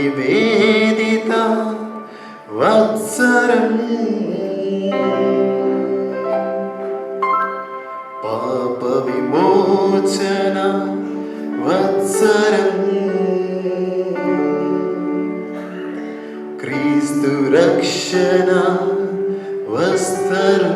నివేదిత వత్సరం పాప విమోచన వత్సరం క్రీస్తు రక్షణ వస్త్రం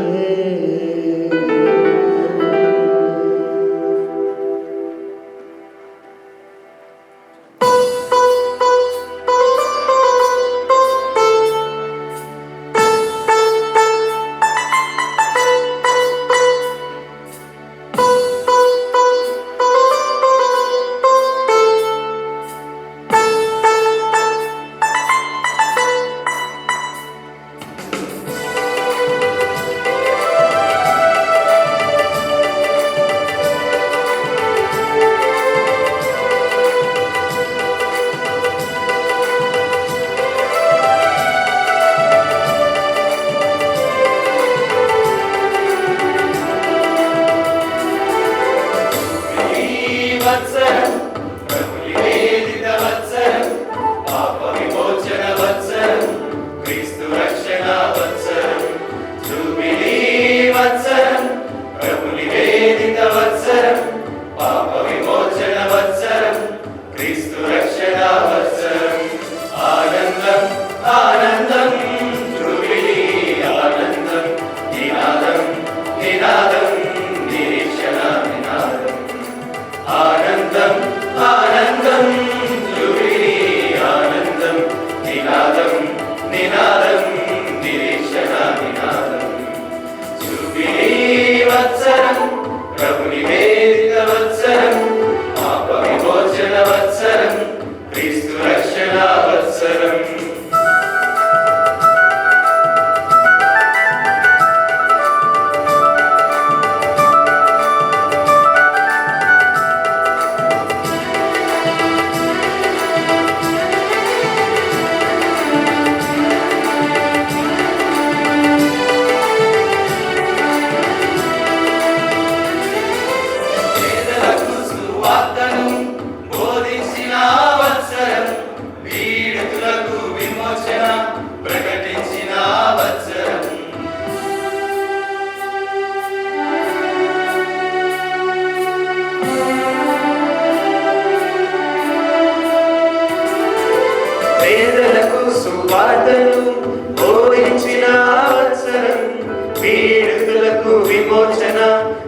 విమోచన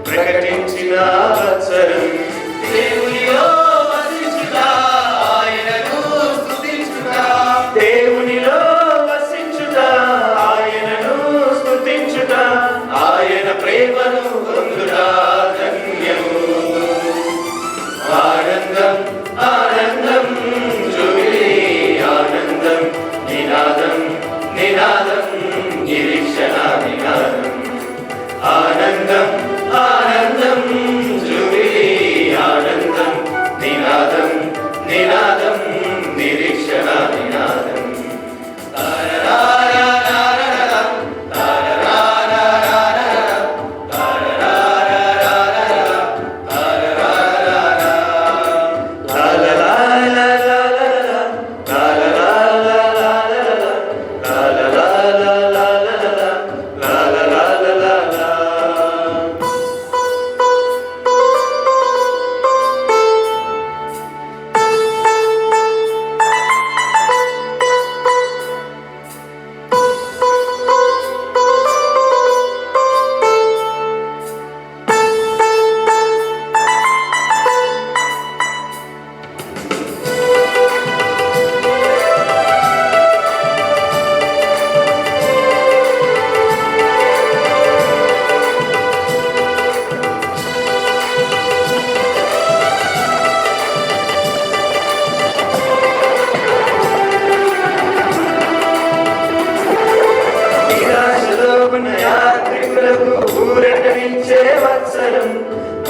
ప్రకటించిన వత్సరం దేవునిలో వసించుట ఆయనను స్తుతించుట దేవునిలో వసించుట ఆయనను స్తుతించుట ఆయన ప్రేమను పొందుట ధన్యము ఆనందం ఆనందం జుబిలీ ఆనందం నినాదం నినాదం నిరీక్షణ నినాదం ఆనందం ఆనందం జుబిలీ ఆనందం నినాదం నినాదం నిరీక్షణ నినాదం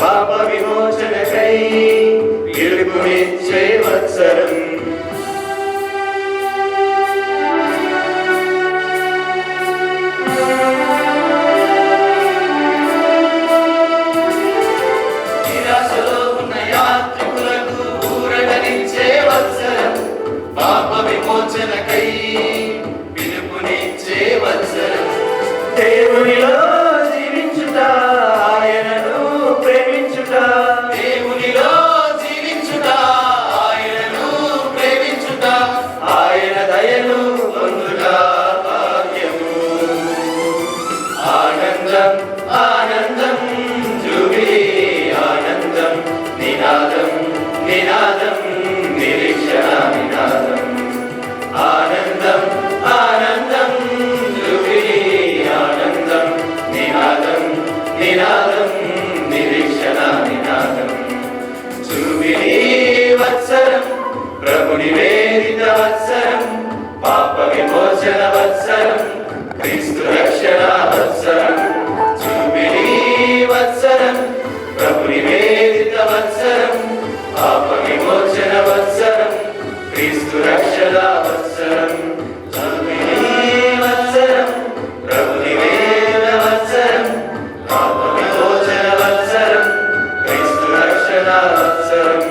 పాప విమోచనకై పిలుపునిచ్చే వత్సరం నిరాశలో ఉన్న యాత్రికులకు ఊరటనిచ్చే వత్సరం పాప నిరీక్షణ నినాదం ఆనందం ఆనందం జూబిలీ ఆనందం నినాదం నినాదం నిరీక్షణ నినాదం జూబిలీ వత్సరం ప్రభు నివేదిత వత్సరం పాప విమోచన వత్సరం క్రీస్తు రక్షణ వత్సరం జూబిలీ వత్సరం ప్రభు నివేదిత వత్సరం పాప విమోచన వత్సరం క్రీస్తు రక్షణ వత్సరం జూబిలీ వత్సరం ప్రభు నివేదిత వత్సరం పాప విమోచన వత్సరం క్రీస్తు రక్షణ వత్సరం